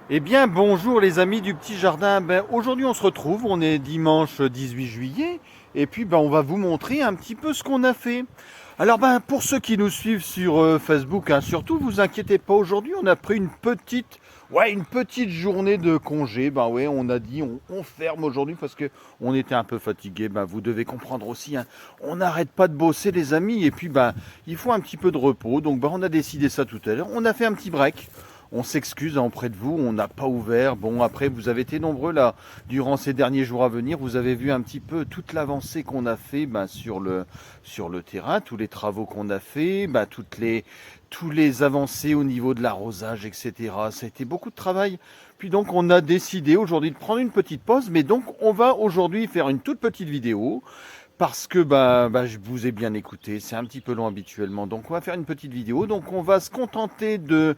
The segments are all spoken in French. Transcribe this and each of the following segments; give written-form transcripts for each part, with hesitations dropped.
Eh bien, bonjour les amis du petit jardin. Aujourd'hui, on se retrouve. On est dimanche 18 juillet. Et puis, on va vous montrer un petit peu ce qu'on a fait. Alors, pour ceux qui nous suivent sur Facebook, hein, surtout, vous inquiétez pas. Aujourd'hui, on a pris une petite journée de congé. Ouais, on a dit, on ferme aujourd'hui parce que on était un peu fatigué. Vous devez comprendre aussi, hein, on n'arrête pas de bosser, les amis. Et puis, il faut un petit peu de repos. Donc, on a décidé ça tout à l'heure. On a fait un petit break. On s'excuse auprès de vous, on n'a pas ouvert. Bon, après, vous avez été nombreux là, durant ces derniers jours à venir. Vous avez vu un petit peu toute l'avancée qu'on a fait sur le terrain, tous les travaux qu'on a fait, tous les avancées au niveau de l'arrosage, etc. Ça a été beaucoup de travail. Puis donc, on a décidé aujourd'hui de prendre une petite pause. Mais donc, on va aujourd'hui faire une toute petite vidéo parce que je vous ai bien écouté, c'est un petit peu long habituellement, donc on va faire une petite vidéo. Donc on va se contenter de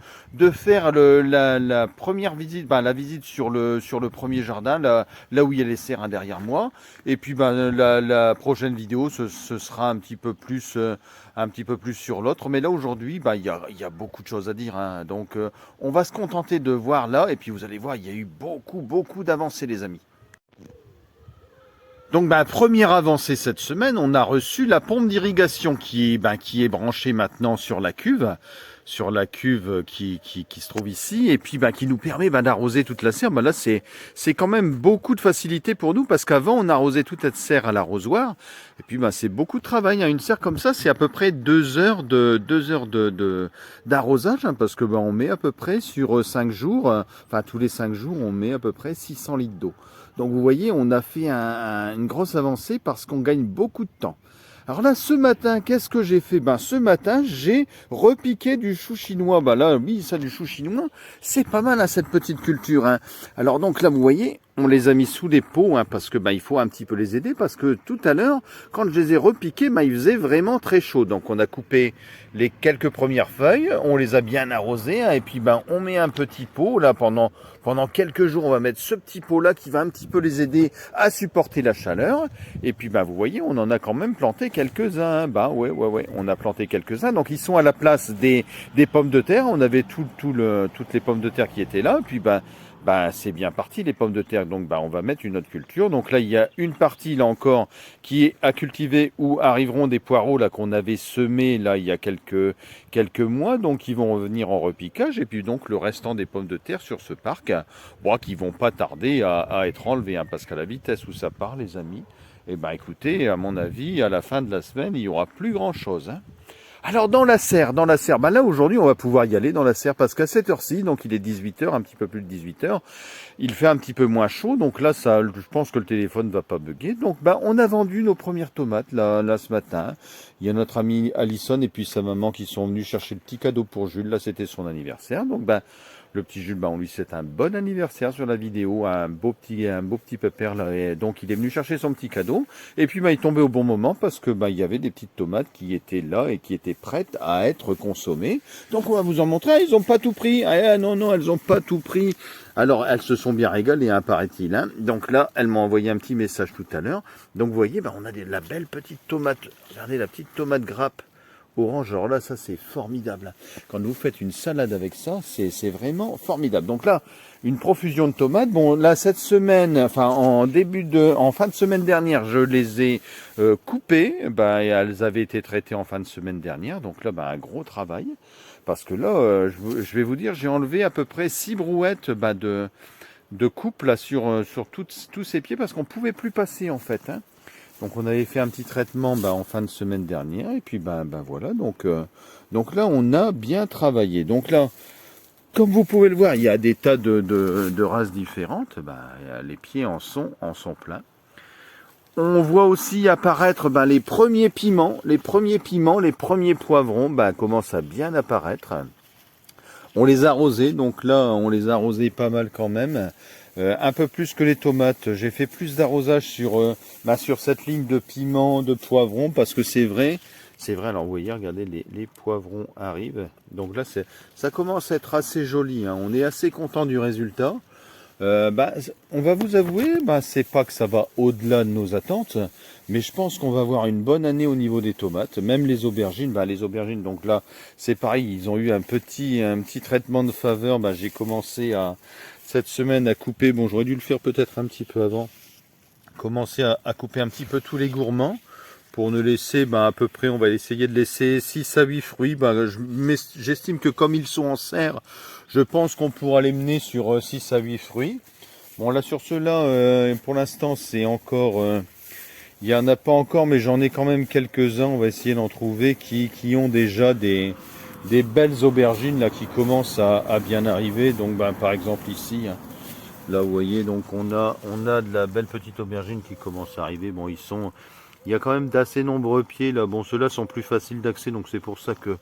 faire la première visite, la visite sur le premier jardin, là où il y a les serres derrière moi. Et puis la prochaine vidéo, ce sera un petit peu plus sur l'autre. Mais là aujourd'hui, il y a beaucoup de choses à dire, hein. Donc on va se contenter de voir là, et puis vous allez voir, il y a eu beaucoup d'avancées, les amis. Donc, première avancée cette semaine, on a reçu la pompe d'irrigation qui est branchée maintenant sur la cuve qui se trouve ici, et puis qui nous permet d'arroser toute la serre. Là, c'est quand même beaucoup de facilité pour nous, parce qu'avant, on arrosait toute cette serre à l'arrosoir, et puis c'est beaucoup de travail, hein. Une serre comme ça, c'est à peu près 2 heures d'arrosage, hein, parce que on met à peu près sur 5 jours, enfin tous les 5 jours, on met à peu près 600 litres d'eau. Donc vous voyez, on a fait une grosse avancée parce qu'on gagne beaucoup de temps. Alors là, ce matin, qu'est-ce que j'ai fait? Ce matin, j'ai repiqué du chou chinois. Là, oui, ça, du chou chinois, c'est pas mal, hein, cette petite culture, hein. Alors donc là, vous voyez, on les a mis sous des pots, hein, parce que il faut un petit peu les aider, parce que tout à l'heure, quand je les ai repiqués, il faisait vraiment très chaud. Donc on a coupé les quelques premières feuilles, on les a bien arrosées, hein, et puis on met un petit pot là pendant quelques jours. On va mettre ce petit pot là qui va un petit peu les aider à supporter la chaleur. Et puis vous voyez, on en a quand même planté quelques-uns. Ouais, on a planté quelques-uns. Donc ils sont à la place des pommes de terre. On avait toutes les pommes de terre qui étaient là. Et puis c'est bien parti, les pommes de terre. Donc on va mettre une autre culture. Donc là, il y a une partie là encore qui est à cultiver, où arriveront des poireaux là qu'on avait semés là il y a quelques mois. Donc ils vont revenir en repiquage. Et puis donc le restant des pommes de terre sur ce parc, qui vont pas tarder à être enlevés, hein, parce qu'à la vitesse où ça part, les amis, écoutez, à mon avis, à la fin de la semaine, il y aura plus grand chose, hein. Alors dans la serre, là aujourd'hui on va pouvoir y aller dans la serre, parce qu'à cette heure-ci, donc il est 18 heures, un petit peu plus de 18 heures, il fait un petit peu moins chaud, donc là je pense que le téléphone va pas bugger. Donc on a vendu nos premières tomates là ce matin. Il y a notre amie Alison et puis sa maman qui sont venus chercher le petit cadeau pour Jules. Là c'était son anniversaire, donc le petit Jules, on lui souhaite un bon anniversaire sur la vidéo, un beau petit pépère là. Et donc il est venu chercher son petit cadeau. Et puis il tombait au bon moment, parce que il y avait des petites tomates qui étaient là et qui étaient prêtes à être consommées. Donc on va vous en montrer. Ah, ils n'ont pas tout pris. Ah, non, elles n'ont pas tout pris. Alors elles se sont bien régalées, hein, paraît-il, hein. Donc là, elle m'a envoyé un petit message tout à l'heure. Donc vous voyez, on a la belle petite tomate. Regardez la petite tomate grappe orange. Alors là, ça c'est formidable. Quand vous faites une salade avec ça, c'est vraiment formidable. Donc là, une profusion de tomates. Bon, là cette semaine, enfin en fin de semaine dernière, je les ai coupées. Elles avaient été traitées en fin de semaine dernière. Donc là, un gros travail. Parce que là, je vais vous dire, j'ai enlevé à peu près 6 brouettes de coupe là sur tous ces pieds, parce qu'on pouvait plus passer en fait, hein. Donc on avait fait un petit traitement en fin de semaine dernière, et puis voilà, donc là on a bien travaillé. Donc là, comme vous pouvez le voir, il y a des tas de races différentes. Les pieds en sont pleins. On voit aussi apparaître les premiers piments, les premiers poivrons commencent à bien apparaître. On les a arrosés, donc là on les a arrosés pas mal quand même. Un peu plus que les tomates. J'ai fait plus d'arrosage sur cette ligne de piments, de poivrons, parce que c'est vrai. Alors vous voyez, regardez, les poivrons arrivent. Donc là, ça commence à être assez joli, hein. On est assez content du résultat. On va vous avouer, c'est pas que ça va au-delà de nos attentes, mais je pense qu'on va avoir une bonne année au niveau des tomates. Même les aubergines, donc là, c'est pareil, ils ont eu un petit traitement de faveur. J'ai commencé cette semaine à couper, bon j'aurais dû le faire peut-être un petit peu avant, commencer à couper un petit peu tous les gourmands, pour ne laisser à peu près, on va essayer de laisser 6 à 8 fruits. J'estime que comme ils sont en serre, je pense qu'on pourra les mener sur 6 à 8 fruits. Bon là sur ceux-là, pour l'instant c'est encore, il n'y en a pas encore, mais j'en ai quand même quelques-uns, on va essayer d'en trouver, qui ont déjà des belles aubergines là qui commencent à bien arriver. Donc par exemple ici, hein, là vous voyez, donc on a de la belle petite aubergine qui commence à arriver. Bon il y a quand même d'assez nombreux pieds là. Bon ceux-là sont plus faciles d'accès, donc c'est pour ça que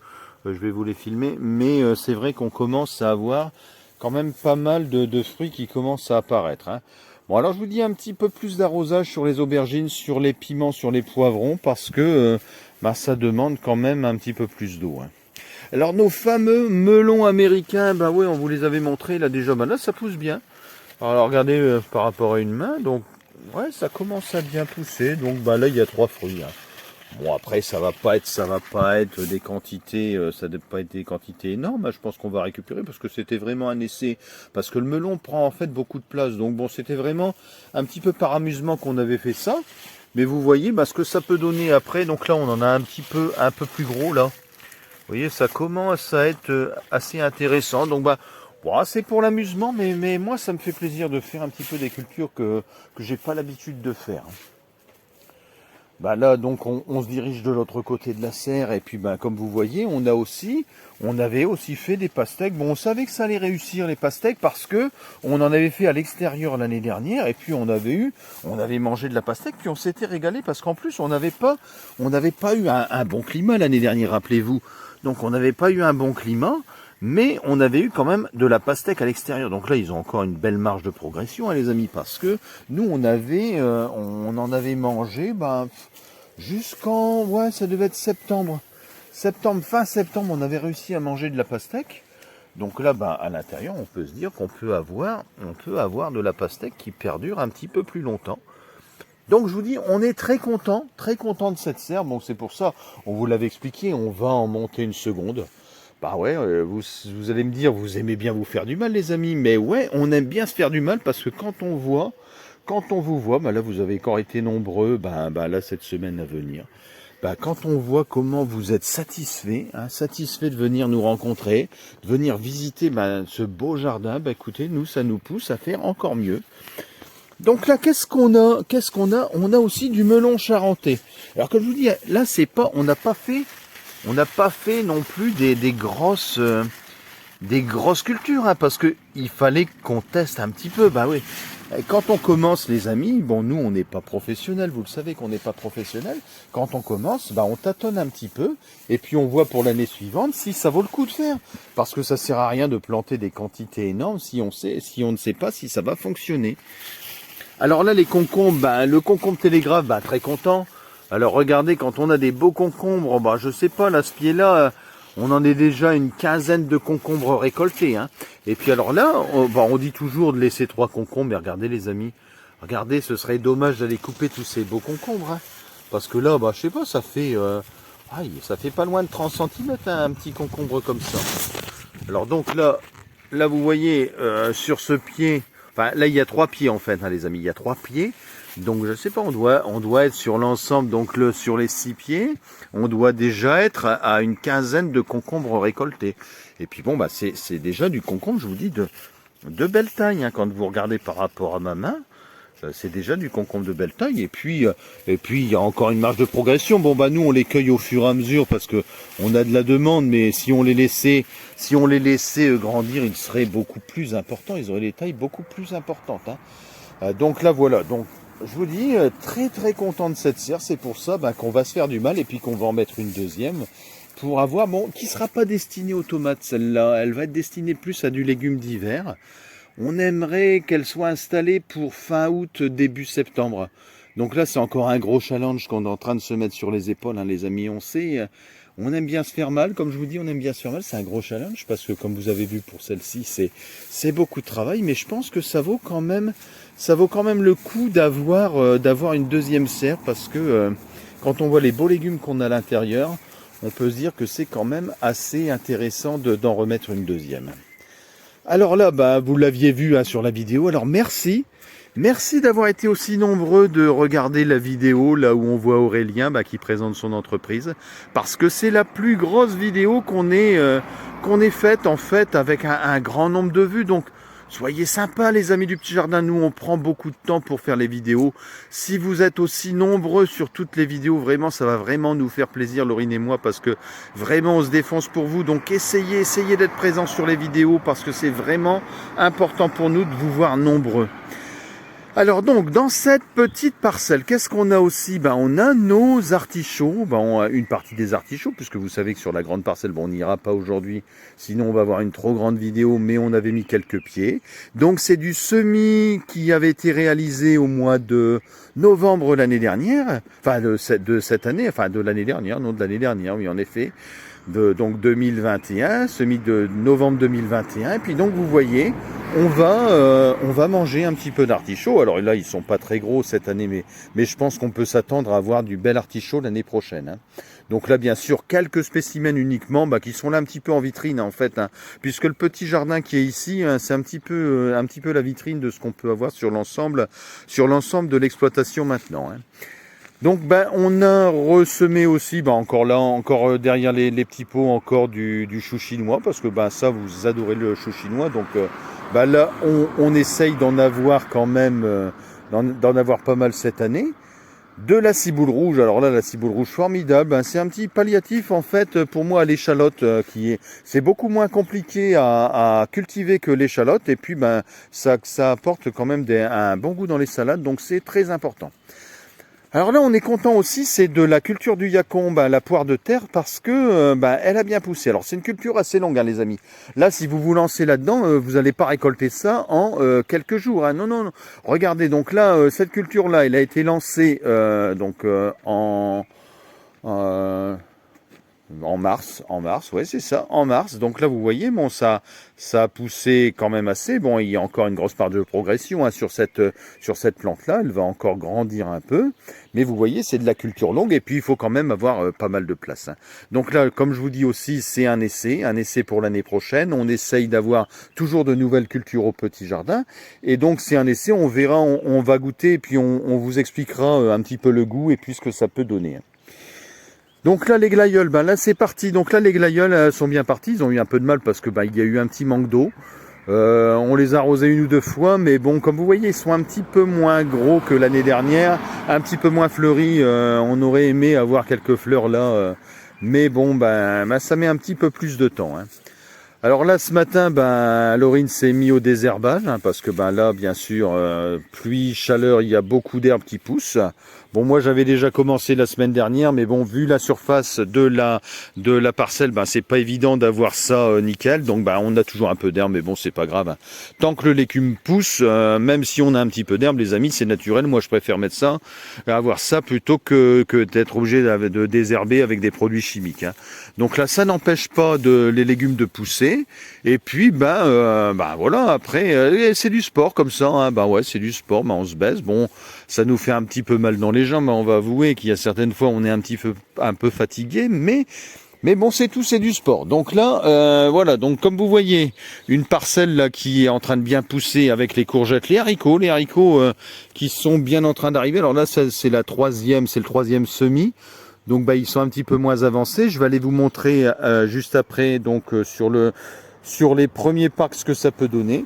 je vais vous les filmer. Mais c'est vrai qu'on commence à avoir quand même pas mal de fruits qui commencent à apparaître, hein. Bon alors je vous dis un petit peu plus d'arrosage sur les aubergines, sur les piments, sur les poivrons, parce que ça demande quand même un petit peu plus d'eau, hein. Alors nos fameux melons américains, ouais, on vous les avait montrés là déjà, là ça pousse bien. Alors regardez par rapport à une main, donc ouais ça commence à bien pousser, donc là il y a 3 fruits, hein. Bon après ça va pas être des quantités, ça ne doit pas être des quantités énormes, hein. Je pense qu'on va récupérer parce que c'était vraiment un essai, parce que le melon prend en fait beaucoup de place, donc bon c'était vraiment un petit peu par amusement qu'on avait fait ça, mais vous voyez ce que ça peut donner après. Donc là on en a un peu plus gros là, vous voyez ça commence à être assez intéressant, donc c'est pour l'amusement, mais moi ça me fait plaisir de faire un petit peu des cultures que j'ai pas l'habitude de faire. Là donc on se dirige de l'autre côté de la serre, et puis comme vous voyez on avait aussi fait des pastèques. Bon on savait que ça allait réussir les pastèques parce que on en avait fait à l'extérieur l'année dernière, et puis on avait mangé de la pastèque, puis on s'était régalé parce qu'en plus on n'avait pas eu un bon climat l'année dernière, rappelez-vous. Donc on n'avait pas eu un bon climat, mais on avait eu quand même de la pastèque à l'extérieur. Donc là, ils ont encore une belle marge de progression, hein, les amis, parce que nous, on en avait mangé jusqu'en, ouais, ça devait être septembre. Fin septembre, on avait réussi à manger de la pastèque. Donc là, à l'intérieur, on peut se dire qu'on peut avoir de la pastèque qui perdure un petit peu plus longtemps. Donc je vous dis, on est très content de cette serre. Bon, c'est pour ça, on vous l'avait expliqué, on va en monter une seconde. Ouais, vous allez me dire, vous aimez bien vous faire du mal, les amis, mais ouais, on aime bien se faire du mal parce que quand on vous voit, là vous avez encore été nombreux, là cette semaine à venir, quand on voit comment vous êtes satisfaits, hein, satisfaits de venir nous rencontrer, de venir visiter ce beau jardin, écoutez, nous ça nous pousse à faire encore mieux. Donc là, qu'est-ce qu'on a? On a aussi du melon charentais. Alors comme je vous dis, là on n'a pas fait non plus des grosses cultures, hein, parce que il fallait qu'on teste un petit peu. Oui. Quand on commence, les amis, nous on n'est pas professionnels, vous le savez qu'on n'est pas professionnels. Quand on commence, on tâtonne un petit peu, et puis on voit pour l'année suivante si ça vaut le coup de faire. Parce que ça sert à rien de planter des quantités énormes si on ne sait pas si ça va fonctionner. Alors là, les concombres, le concombre télégraphe, très content. Alors regardez, quand on a des beaux concombres, je sais pas, là, ce pied-là, on en est déjà une quinzaine de concombres récoltés, hein. Et puis alors là, on dit toujours de laisser 3 concombres, mais regardez les amis, regardez, ce serait dommage d'aller couper tous ces beaux concombres, hein. Parce que là, je sais pas, ça fait pas loin de 30 cm, hein, un petit concombre comme ça. Alors donc là vous voyez, sur ce pied, là il y a 3 pieds en fait, hein, les amis, il y a 3 pieds. Donc je sais pas, on doit être sur l'ensemble, donc sur les 6 pieds, on doit déjà être à une quinzaine de concombres récoltés. Et puis c'est déjà du concombre, je vous dis, de belle taille, hein, quand vous regardez par rapport à ma main, c'est déjà du concombre de belle taille. Et puis il y a encore une marge de progression. Nous on les cueille au fur et à mesure parce que on a de la demande, mais si on les laissait grandir, ils seraient beaucoup plus importants, ils auraient des tailles beaucoup plus importantes, hein. Donc là voilà, donc je vous dis, très très content de cette serre. C'est pour ça qu'on va se faire du mal, et puis qu'on va en mettre une deuxième pour avoir, qui sera pas destinée aux tomates celle-là, elle va être destinée plus à du légume d'hiver. On aimerait qu'elle soit installée pour fin août, début septembre. Donc là c'est encore un gros challenge qu'on est en train de se mettre sur les épaules, hein, les amis. On sait, on aime bien se faire mal, comme je vous dis, on aime bien se faire mal. C'est un gros challenge parce que comme vous avez vu pour celle-ci, c'est beaucoup de travail, mais je pense que ça vaut quand même le coup d'avoir une deuxième serre, parce que quand on voit les beaux légumes qu'on a à l'intérieur, on peut se dire que c'est quand même assez intéressant d'en remettre une deuxième. Alors là, bah, vous l'aviez vu hein, sur la vidéo. Alors merci. Merci d'avoir été aussi nombreux de regarder la vidéo là où on voit Aurélien bah, qui présente son entreprise. Parce que c'est la plus grosse vidéo qu'on ait faite en fait avec un grand nombre de vues. Donc soyez sympas les amis du petit jardin. Nous on prend beaucoup de temps pour faire les vidéos. Si vous êtes aussi nombreux sur toutes les vidéos, vraiment ça va vraiment nous faire plaisir Laurine et moi. Parce que vraiment on se défonce pour vous. Donc essayez d'être présents sur les vidéos. Parce que c'est vraiment important pour nous de vous voir nombreux. Alors donc, dans cette petite parcelle, qu'est-ce qu'on a aussi? Ben, on a nos artichauts, ben, on a une partie des artichauts, puisque vous savez que sur la grande parcelle, bon, on n'ira pas aujourd'hui, sinon on va avoir une trop grande vidéo, mais on avait mis quelques pieds. Donc c'est du semis qui avait été réalisé au mois de novembre l'année dernière, enfin de cette année, enfin de l'année dernière, non de l'année dernière, oui en effet. Donc 2021, semis de novembre 2021, et puis donc vous voyez, on va manger un petit peu d'artichaut. Alors là, ils sont pas très gros cette année, mais je pense qu'on peut s'attendre à avoir du bel artichaut l'année prochaine. Hein. Donc là, bien sûr, quelques spécimens uniquement, bah, qui sont là un petit peu en vitrine en fait, hein, puisque le petit jardin qui est ici, hein, c'est un petit peu la vitrine de ce qu'on peut avoir sur l'ensemble de l'exploitation maintenant. Hein. Donc ben on a ressemé aussi, ben encore là, encore derrière les petits pots, encore du chou chinois, parce que ben ça vous adorez le chou chinois, donc ben là on essaye d'en avoir quand même, d'en avoir pas mal cette année. De la ciboule rouge, alors là la ciboule rouge formidable, ben, c'est un petit palliatif en fait pour moi à l'échalote c'est beaucoup moins compliqué à cultiver que l'échalote, et puis ben ça apporte quand même un bon goût dans les salades, donc c'est très important. Alors là, on est content aussi, c'est de la culture du yacon, la poire de terre, parce que elle a bien poussé. Alors c'est une culture assez longue, hein, les amis. Là, si vous vous lancez là-dedans, vous n'allez pas récolter ça en quelques jours. Hein. Non, non, non. Regardez, donc là, cette culture-là, elle a été lancée en mars, ouais, c'est ça, en mars. Donc là, vous voyez, bon, ça a poussé quand même assez. Bon, il y a encore une grosse part de progression hein, sur cette plante-là. Elle va encore grandir un peu. Mais vous voyez, c'est de la culture longue. Et puis, il faut quand même avoir pas mal de place. Hein. Donc là, comme je vous dis aussi, c'est un essai pour l'année prochaine. On essaye d'avoir toujours de nouvelles cultures au petit jardin. Et donc, c'est un essai. On verra, on va goûter. Et puis, on vous expliquera un petit peu le goût et puis ce que ça peut donner. Donc là les glaïeuls, là c'est parti. Donc là les glaïeuls sont bien partis. Ils ont eu un peu de mal parce que il y a eu un petit manque d'eau. On les a arrosés une ou deux fois, mais bon, comme vous voyez, ils sont un petit peu moins gros que l'année dernière, un petit peu moins fleuris. On aurait aimé avoir quelques fleurs là, mais bon, ça met un petit peu plus de temps. Hein. Alors là, ce matin, Laurine s'est mis au désherbage, hein, parce que là, bien sûr, pluie, chaleur, il y a beaucoup d'herbes qui poussent. Bon, moi, j'avais déjà commencé la semaine dernière, mais bon, vu la surface de la parcelle, c'est pas évident d'avoir ça nickel. Donc, on a toujours un peu d'herbe, mais bon, c'est pas grave. Hein. Tant que le légume pousse, même si on a un petit peu d'herbe, les amis, c'est naturel. Moi, je préfère mettre ça, avoir ça plutôt que d'être obligé de désherber avec des produits chimiques. Hein. Donc là, ça n'empêche pas les légumes de pousser. Et puis, voilà, après, c'est du sport comme ça. Hein. Ouais, c'est du sport, on se baisse. Bon, ça nous fait un petit peu mal dans les jambes. On va avouer qu'il y a certaines fois, on est un peu fatigué, mais bon, c'est tout, c'est du sport. Donc là, voilà. Donc comme vous voyez, une parcelle là qui est en train de bien pousser avec les courgettes, les haricots qui sont bien en train d'arriver. Alors là, c'est le troisième semis. Donc ils sont un petit peu moins avancés. Je vais aller vous montrer juste après donc sur les premiers parcs ce que ça peut donner.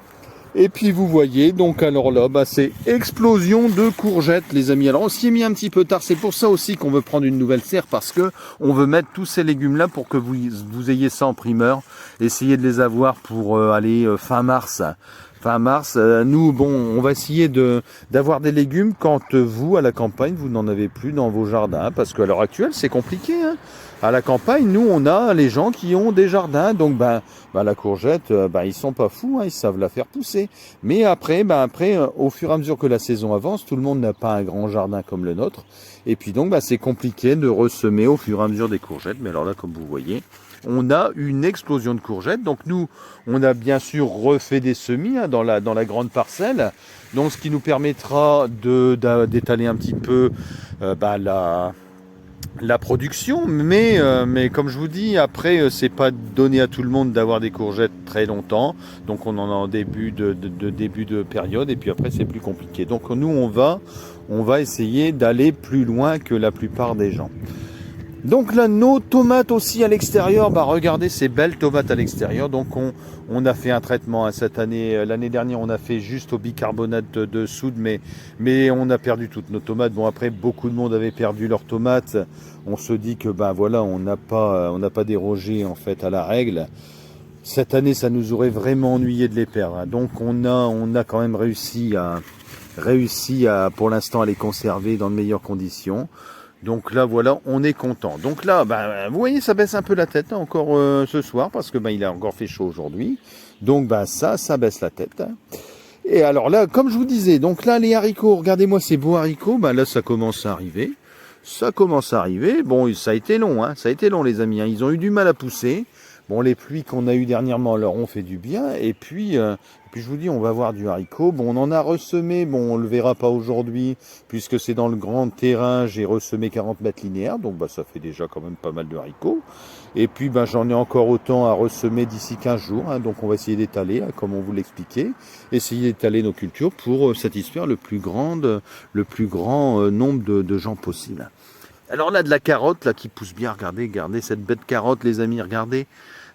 Et puis vous voyez, donc alors là, c'est explosion de courgettes les amis. Alors on s'y est mis un petit peu tard, c'est pour ça aussi qu'on veut prendre une nouvelle serre, parce que on veut mettre tous ces légumes là pour que vous ayez ça en primeur. Essayez de les avoir pour aller fin mars. Fin mars, nous, on va essayer d'avoir des légumes quand vous, à la campagne, vous n'en avez plus dans vos jardins, parce qu'à l'heure actuelle, c'est compliqué. Hein. À la campagne, nous, on a les gens qui ont des jardins, donc la courgette, ils sont pas fous, hein, ils savent la faire pousser. Mais après, au fur et à mesure que la saison avance, tout le monde n'a pas un grand jardin comme le nôtre, et puis donc, c'est compliqué de ressemer au fur et à mesure des courgettes. Mais alors là, comme vous voyez, on a une explosion de courgettes. Donc nous, on a bien sûr refait des semis hein, dans la grande parcelle. Donc ce qui nous permettra d'étaler un petit peu la production, mais comme je vous dis, après, c'est pas donné à tout le monde d'avoir des courgettes très longtemps. Donc on en a en début début de période, et puis après c'est plus compliqué. Donc nous on va essayer d'aller plus loin que la plupart des gens. Donc là, nos tomates aussi à l'extérieur, bah regardez ces belles tomates à l'extérieur. Donc on a fait un traitement hein, cette année. L'année dernière, on a fait juste au bicarbonate de soude, mais on a perdu toutes nos tomates. Bon après, beaucoup de monde avait perdu leurs tomates. On se dit que ben voilà, on n'a pas dérogé en fait à la règle. Cette année, ça nous aurait vraiment ennuyé de les perdre. Hein. Donc on a quand même réussi à pour l'instant à les conserver dans de meilleures conditions. Donc là, voilà, on est content. Donc là, ben, vous voyez, ça baisse un peu la tête hein, encore ce soir parce que ben, il a encore fait chaud aujourd'hui. Donc ben, ça baisse la tête. Hein. Et alors là, comme je vous disais, donc là, les haricots, regardez-moi ces beaux haricots. Ben là, ça commence à arriver. Ça commence à arriver. Bon, ça a été long, hein. Ça a été long, les amis. Hein. Ils ont eu du mal à pousser. Bon, les pluies qu'on a eues dernièrement leur ont fait du bien. Et puis je vous dis, on va avoir du haricot. Bon, on en a ressemé. Bon, on le verra pas aujourd'hui, puisque c'est dans le grand terrain. J'ai ressemé 40 mètres linéaires. Donc, bah, ça fait déjà quand même pas mal de haricots. Et puis, ben, j'en ai encore autant à ressemer d'ici 15 jours. Hein. Donc, on va essayer d'étaler, hein, comme on vous l'expliquait. Essayer d'étaler nos cultures pour satisfaire le plus grand nombre de gens possible. Alors là, de la carotte là qui pousse bien, regardez cette bête carotte, les amis, regardez.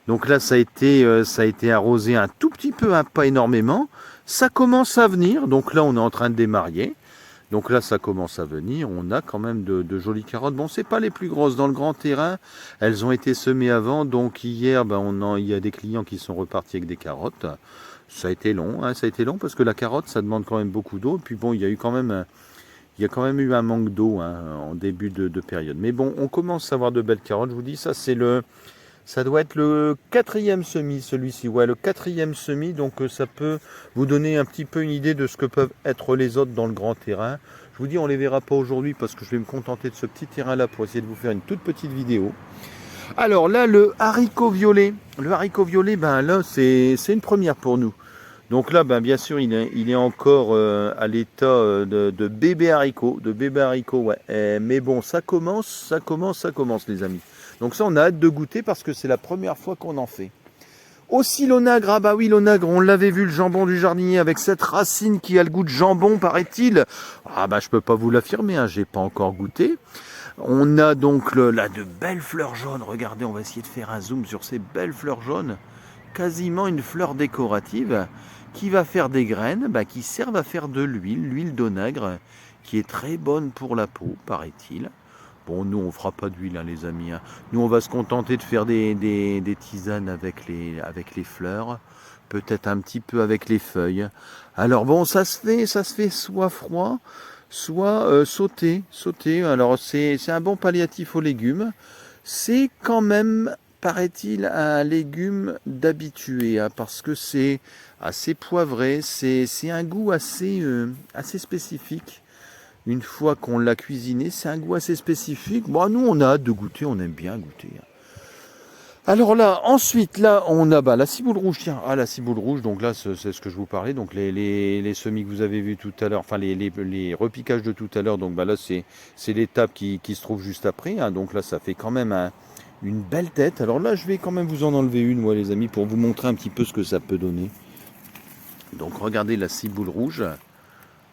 Donc là, ça a été arrosé un tout petit peu, hein, pas énormément. Ça commence à venir, donc là, on est en train de démarrer. Donc là, ça commence à venir. On a quand même de jolies carottes. Bon, c'est pas les plus grosses dans le grand terrain. Elles ont été semées avant, donc hier, ben, il y a des clients qui sont repartis avec des carottes. Ça a été long, hein, ça a été long parce que la carotte, ça demande quand même beaucoup d'eau. Puis bon, il y a quand même eu un manque d'eau hein, en début de période. Mais bon, on commence à avoir de belles carottes. Je vous dis, ça doit être le 4e semis, celui-ci. Ouais, le 4e semis. Donc ça peut vous donner un petit peu une idée de ce que peuvent être les autres dans le grand terrain. Je vous dis, on les verra pas aujourd'hui parce que je vais me contenter de ce petit terrain-là pour essayer de vous faire une toute petite vidéo. Alors là, le haricot violet. Le haricot violet, ben là, c'est une première pour nous. Donc là, ben, bien sûr, il est encore à l'état de bébé haricot, ouais. Mais bon, ça commence, les amis. Donc ça, on a hâte de goûter parce que c'est la première fois qu'on en fait. Aussi l'onagre, ah bah oui, l'onagre, on l'avait vu, le jambon du jardinier, avec cette racine qui a le goût de jambon, paraît-il. Ah bah, je peux pas vous l'affirmer, hein, j'ai pas encore goûté. On a donc là de belles fleurs jaunes. Regardez, on va essayer de faire un zoom sur ces belles fleurs jaunes. Quasiment une fleur décorative qui va faire des graines bah, qui servent à faire de l'huile d'onagre qui est très bonne pour la peau, paraît-il. Bon, nous, on fera pas d'huile, hein, les amis. Hein. Nous, on va se contenter de faire des tisanes avec les fleurs, peut-être un petit peu avec les feuilles. Alors bon, ça se fait soit froid, soit sauté. Alors c'est un bon palliatif aux légumes. C'est quand même, paraît-il, un légume d'habitué, hein, parce que c'est assez poivré, c'est un goût assez spécifique. Une fois qu'on l'a cuisiné, c'est un goût assez spécifique. Bon, nous, on a hâte de goûter, on aime bien goûter. Alors là, ensuite, là, on a la ciboule rouge. Tiens, la ciboule rouge, donc là, c'est ce que je vous parlais. Donc les semis que vous avez vus tout à l'heure, enfin les repiquages de tout à l'heure, donc là, c'est l'étape qui se trouve juste après. Hein, donc là, ça fait quand même une belle tête. Alors là, je vais quand même vous en enlever une, moi, les amis, pour vous montrer un petit peu ce que ça peut donner. Donc regardez la ciboule rouge.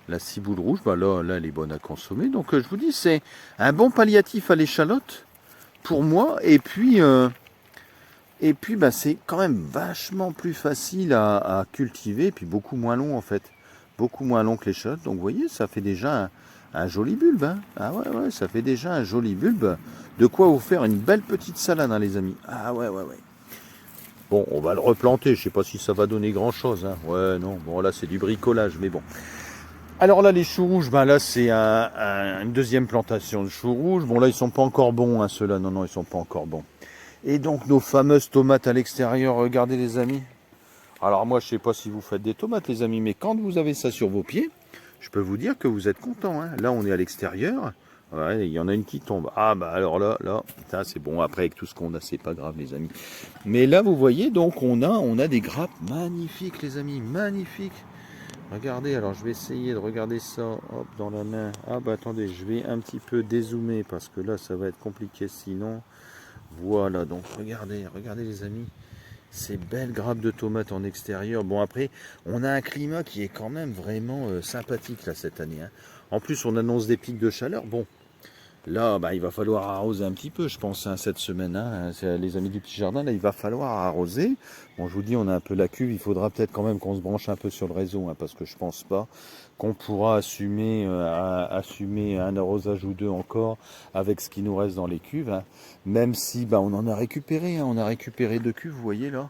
La ciboule rouge, là, elle est bonne à consommer. Donc je vous dis, c'est un bon palliatif à l'échalote pour moi. Et puis c'est quand même vachement plus facile à cultiver. Et puis beaucoup moins long en fait. Beaucoup moins long que l'échalote. Donc vous voyez, ça fait déjà un joli bulbe. Hein. Ah ouais, ça fait déjà un joli bulbe. De quoi vous faire une belle petite salade, hein, les amis. Ah ouais. Bon, on va le replanter. Je sais pas si ça va donner grand chose. Hein. Ouais, non. Bon, là, c'est du bricolage, mais bon. Alors là, les choux rouges, là, c'est une deuxième plantation de choux rouges. Bon, là, ils sont pas encore bons, hein, ceux-là. Non, ils sont pas encore bons. Et donc, nos fameuses tomates à l'extérieur, regardez, les amis. Alors, moi, je sais pas si vous faites des tomates, les amis, mais quand vous avez ça sur vos pieds, je peux vous dire que vous êtes contents. Hein. Là, on est à l'extérieur. Ouais, il y en a une qui tombe. Ah, alors là, ça, c'est bon. Après, avec tout ce qu'on a, c'est pas grave, les amis. Mais là, vous voyez, donc, on a des grappes magnifiques, les amis, magnifiques. Regardez, alors je vais essayer de regarder ça, hop, dans la main. Ah bah attendez, je vais un petit peu dézoomer parce que là ça va être compliqué sinon. Voilà, donc regardez, regardez les amis, ces belles grappes de tomates en extérieur. Bon après, on a un climat qui est quand même vraiment sympathique là cette année, hein. En plus on annonce des pics de chaleur, bon. Là, bah, il va falloir arroser un petit peu, je pense, hein, cette semaine. Hein, les amis du petit jardin, là, il va falloir arroser. Bon, je vous dis, on a un peu la cuve. Il faudra peut-être quand même qu'on se branche un peu sur le réseau, hein, parce que je pense pas qu'on pourra assumer un arrosage ou deux encore avec ce qui nous reste dans les cuves. Hein. Même si, bah, on en a récupéré. Hein, on a récupéré deux cuves, vous voyez là.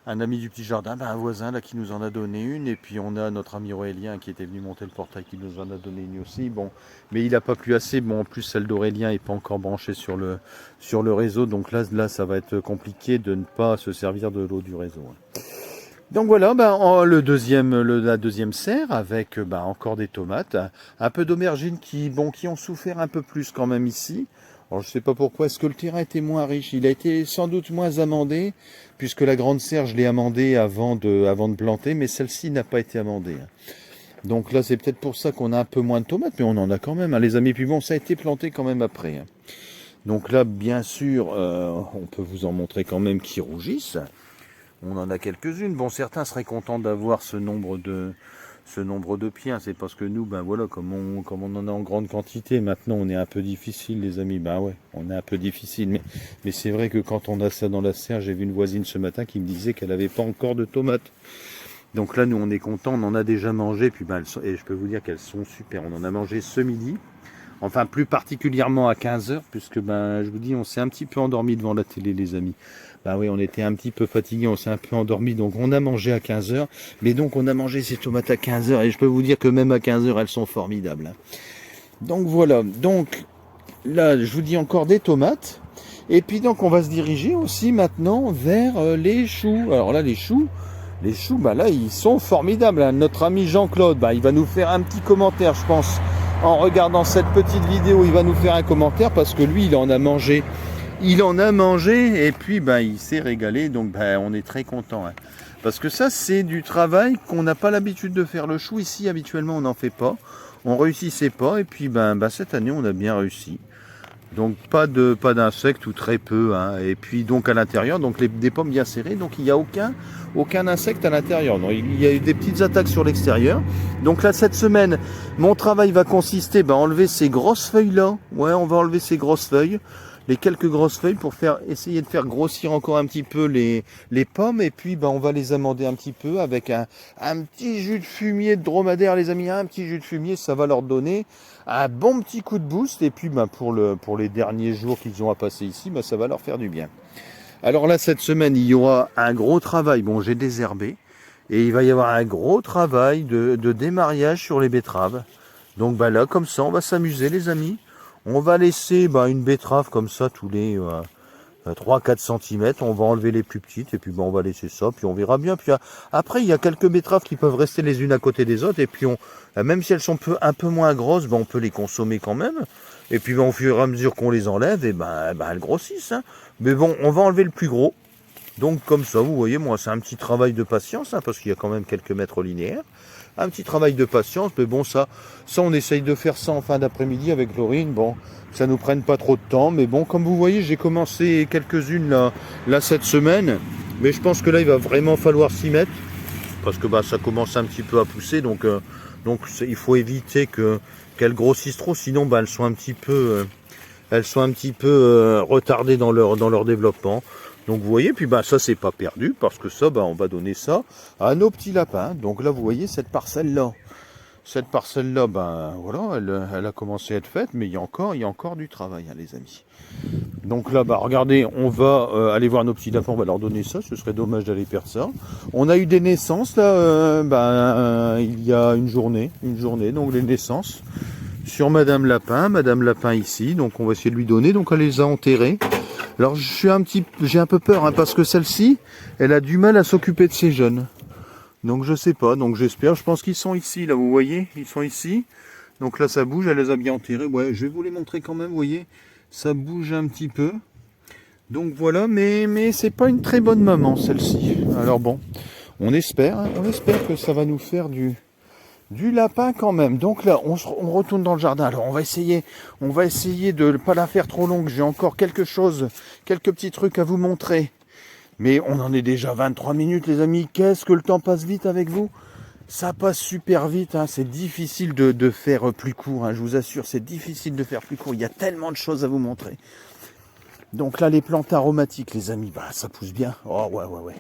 Un ami du petit jardin, un voisin là qui nous en a donné une, et puis on a notre ami Aurélien qui était venu monter le portail qui nous en a donné une aussi. Bon, mais il n'a pas plu assez. Bon, en plus celle d'Aurélien n'est pas encore branchée sur le réseau, donc là ça va être compliqué de ne pas se servir de l'eau du réseau. Donc voilà, la deuxième serre avec encore des tomates, un peu d'aubergines qui ont souffert un peu plus quand même ici. Alors je ne sais pas pourquoi, est-ce que le terrain était moins riche? Il a été sans doute moins amendé, puisque la grande serre, je l'ai amendée avant de planter, mais celle-ci n'a pas été amendée. Donc là, c'est peut-être pour ça qu'on a un peu moins de tomates, mais on en a quand même, hein, les amis. Puis bon, ça a été planté quand même après. Hein. Donc là, bien sûr, on peut vous en montrer quand même qui rougissent. On en a quelques-unes. Bon, certains seraient contents d'avoir ce nombre de pieds. Hein. C'est parce que nous, voilà, comme on en a en grande quantité, maintenant on est un peu difficile, les amis. Ben ouais, on est un peu difficile. Mais c'est vrai que quand on a ça dans la serre, j'ai vu une voisine ce matin qui me disait qu'elle n'avait pas encore de tomates. Donc là, nous, on est contents, on en a déjà mangé. Puis et je peux vous dire qu'elles sont super. On en a mangé ce midi. Enfin, plus particulièrement à 15h, puisque je vous dis, on s'est un petit peu endormi devant la télé, les amis. Oui, on était un petit peu fatigués, on s'est un peu endormi, donc on a mangé à 15h. Mais donc, on a mangé ces tomates à 15h, et je peux vous dire que même à 15h, elles sont formidables. Donc voilà, donc là, je vous dis encore des tomates. Et puis donc, on va se diriger aussi maintenant vers les choux. Alors là, les choux, là, ils sont formidables. Hein. Notre ami Jean-Claude, il va nous faire un petit commentaire, je pense. En regardant cette petite vidéo, il va nous faire un commentaire parce que lui, il en a mangé. Il en a mangé et puis il s'est régalé. Donc on est très content. Hein. Parce que ça, c'est du travail qu'on n'a pas l'habitude de faire. Le chou ici, habituellement, on n'en fait pas. On réussissait pas. Et puis cette année, on a bien réussi. Donc pas d'insectes ou très peu. Hein. Et puis donc à l'intérieur, donc des pommes bien serrées. Donc il n'y a aucun insecte à l'intérieur. Il y a eu des petites attaques sur l'extérieur. Donc là cette semaine, mon travail va consister à enlever ces grosses feuilles là. Ouais, on va enlever ces grosses feuilles. Les quelques grosses feuilles pour essayer de faire grossir encore un petit peu les pommes. Et puis on va les amender un petit peu avec un petit jus de fumier de dromadaire, les amis. Un petit jus de fumier, ça va leur donner un bon petit coup de boost. Et puis pour les derniers jours qu'ils ont à passer ici, ça va leur faire du bien. Alors là, cette semaine, il y aura un gros travail. Bon, j'ai désherbé. Et il va y avoir un gros travail de démariage sur les betteraves. Donc là, comme ça, on va s'amuser, les amis. On va laisser une betterave comme ça tous les 3-4 cm. On va enlever les plus petites et puis on va laisser ça. Puis on verra bien. Puis après, il y a quelques betteraves qui peuvent rester les unes à côté des autres. Et puis même si elles sont un peu moins grosses, on peut les consommer quand même. Et puis au fur et à mesure qu'on les enlève, et elles grossissent. Hein. Mais bon, on va enlever le plus gros. Donc comme ça, vous voyez, moi c'est un petit travail de patience, hein, parce qu'il y a quand même quelques mètres linéaires. Un petit travail de patience, mais bon, ça on essaye de faire ça en fin d'après-midi avec Laurine. Bon, ça nous prenne pas trop de temps, mais bon, comme vous voyez, j'ai commencé quelques-unes là cette semaine, mais je pense que là, il va vraiment falloir s'y mettre, parce que ça commence un petit peu à pousser, donc il faut éviter qu'elles grossissent trop, sinon elles sont un petit peu retardées dans leur développement. Donc vous voyez, puis ça c'est pas perdu, parce que ça, on va donner ça à nos petits lapins. Donc là, vous voyez cette parcelle-là. Cette parcelle-là, voilà, elle a commencé à être faite, mais il y a encore du travail, hein, les amis. Donc là, regardez, on va aller voir nos petits lapins, on va leur donner ça, ce serait dommage d'aller perdre ça. On a eu des naissances, là, il y a une journée, donc les naissances sur Madame Lapin ici, donc on va essayer de lui donner, donc elle les a enterrées. Alors j'ai un peu peur, hein, parce que celle-ci, elle a du mal à s'occuper de ses jeunes. Donc je sais pas, donc j'espère, je pense qu'ils sont ici, là, vous voyez, ils sont ici. Donc là ça bouge, elle les a bien enterrés. Ouais, je vais vous les montrer quand même, vous voyez, ça bouge un petit peu. Donc voilà, mais c'est pas une très bonne maman celle-ci. Alors bon, on espère que ça va nous faire du Du lapin quand même. Donc là, on retourne dans le jardin. Alors on va essayer de ne pas la faire trop longue. J'ai encore quelques petits trucs à vous montrer. Mais on en est déjà 23 minutes, les amis. Qu'est-ce que le temps passe vite avec vous? Ça passe super vite. Hein. C'est difficile de faire plus court. Hein. Je vous assure, c'est difficile de faire plus court. Il y a tellement de choses à vous montrer. Donc là, les plantes aromatiques, les amis, bah, ça pousse bien. Oh ouais.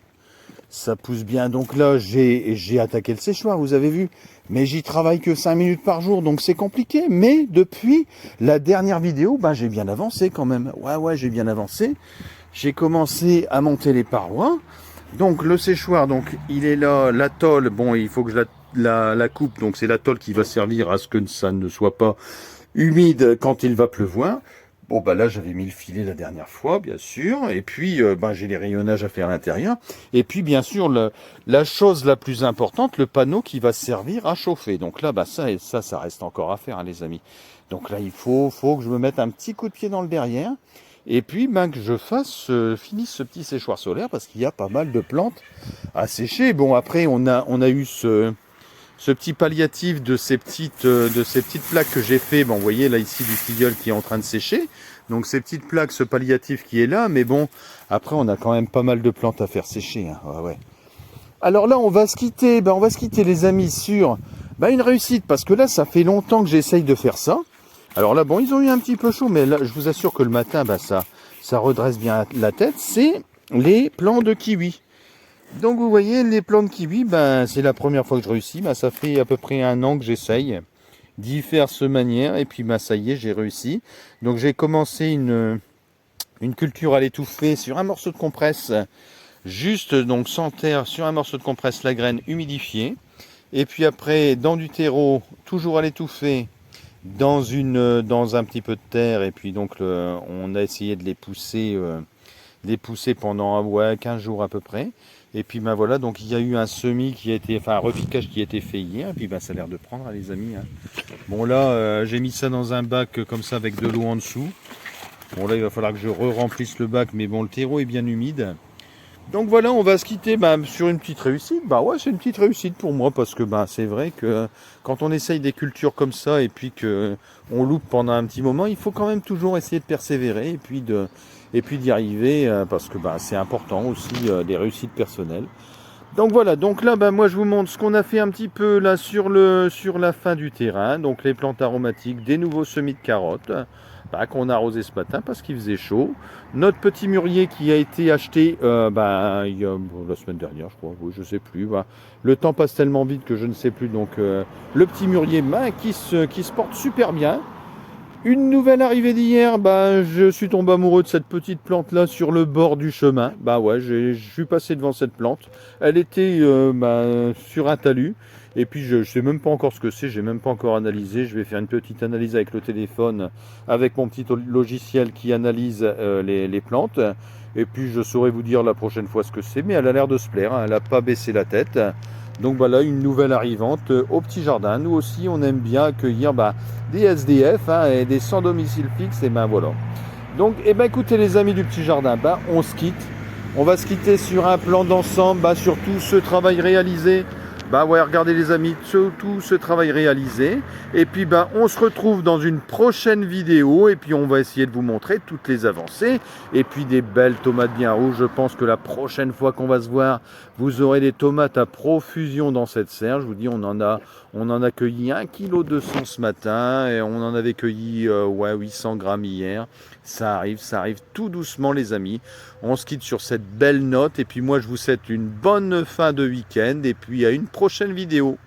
Ça pousse bien. Donc là, j'ai attaqué le séchoir, vous avez vu. Mais j'y travaille que 5 minutes par jour, donc c'est compliqué. Mais depuis la dernière vidéo, bah, j'ai bien avancé quand même. Ouais, j'ai bien avancé. J'ai commencé à monter les parois. Donc le séchoir, donc il est là, la tôle, bon, il faut que je la coupe. Donc c'est la tôle qui va servir à ce que ça ne soit pas humide quand il va pleuvoir. Bon, bah là, j'avais mis le filet la dernière fois, bien sûr. Et puis, j'ai les rayonnages à faire à l'intérieur. Et puis, bien sûr, la chose la plus importante, le panneau qui va servir à chauffer. Donc là, bah ça reste encore à faire, hein, les amis. Donc là, il faut que je me mette un petit coup de pied dans le derrière. Et puis, que je finisse ce petit séchoir solaire parce qu'il y a pas mal de plantes à sécher. Bon, après, on a eu ce petit palliatif de ces petites plaques que j'ai fait. Bon, vous voyez là ici du tilleul qui est en train de sécher. Donc ces petites plaques, ce palliatif qui est là. Mais bon, après on a quand même pas mal de plantes à faire sécher. Hein. Ouais. Alors là, on va se quitter les amis sur une réussite. Parce que là, ça fait longtemps que j'essaye de faire ça. Alors là, bon, ils ont eu un petit peu chaud. Mais là, je vous assure que le matin, ça redresse bien la tête. C'est les plants de kiwi. Donc vous voyez, les plants de kiwi, c'est la première fois que je réussis. Ça fait à peu près 1 an que j'essaye d'y faire ce manière. Et puis ça y est, j'ai réussi. Donc j'ai commencé une culture à l'étouffer sur un morceau de compresse. Juste donc sans terre, sur un morceau de compresse, la graine humidifiée. Et puis après, dans du terreau, toujours à l'étouffer, dans un petit peu de terre. Et puis donc on a essayé de les pousser pendant 15 jours à peu près. Et puis voilà, donc il y a eu un un repiquage qui a été fait hier, et puis ça a l'air de prendre, hein, les amis. Hein. Bon là, j'ai mis ça dans un bac comme ça avec de l'eau en dessous. Bon là, il va falloir que je remplisse le bac, mais bon, le terreau est bien humide. Donc voilà, on va se quitter sur une petite réussite. Ouais, c'est une petite réussite pour moi, parce que c'est vrai que quand on essaye des cultures comme ça, et puis que on loupe pendant un petit moment, il faut quand même toujours essayer de persévérer, et puis d'y arriver, parce que c'est important aussi, des réussites personnelles. Donc voilà, donc là moi je vous montre ce qu'on a fait un petit peu là sur la fin du terrain. Donc les plantes aromatiques, des nouveaux semis de carottes qu'on a arrosé ce matin parce qu'il faisait chaud. Notre petit mûrier qui a été acheté il y a, la semaine dernière, je crois, oui, je sais plus. Le temps passe tellement vite que je ne sais plus. Donc le petit mûrier qui se porte super bien. Une nouvelle arrivée d'hier, je suis tombé amoureux de cette petite plante là sur le bord du chemin. Je suis passé devant cette plante. Elle était sur un talus. Et puis je sais même pas encore ce que c'est, j'ai même pas encore analysé. Je vais faire une petite analyse avec le téléphone, avec mon petit logiciel qui analyse les plantes. Et puis je saurai vous dire la prochaine fois ce que c'est. Mais elle a l'air de se plaire, hein. Elle n'a pas baissé la tête. Donc voilà, une nouvelle arrivante au petit jardin. Nous aussi, on aime bien accueillir des SDF et des sans domicile fixe. Et voilà. Donc, écoutez les amis du petit jardin, on se quitte. On va se quitter sur un plan d'ensemble, sur tout ce travail réalisé. Regardez les amis, tout ce travail réalisé. Et puis on se retrouve dans une prochaine vidéo. Et puis on va essayer de vous montrer toutes les avancées. Et puis des belles tomates bien rouges. Je pense que la prochaine fois qu'on va se voir, vous aurez des tomates à profusion dans cette serre. Je vous dis, on en a cueilli 1,2 kg ce matin. Et on en avait cueilli 800 grammes hier. Ça arrive tout doucement les amis. On se quitte sur cette belle note. Et puis moi je vous souhaite une bonne fin de week-end. Et puis à une prochaine vidéo.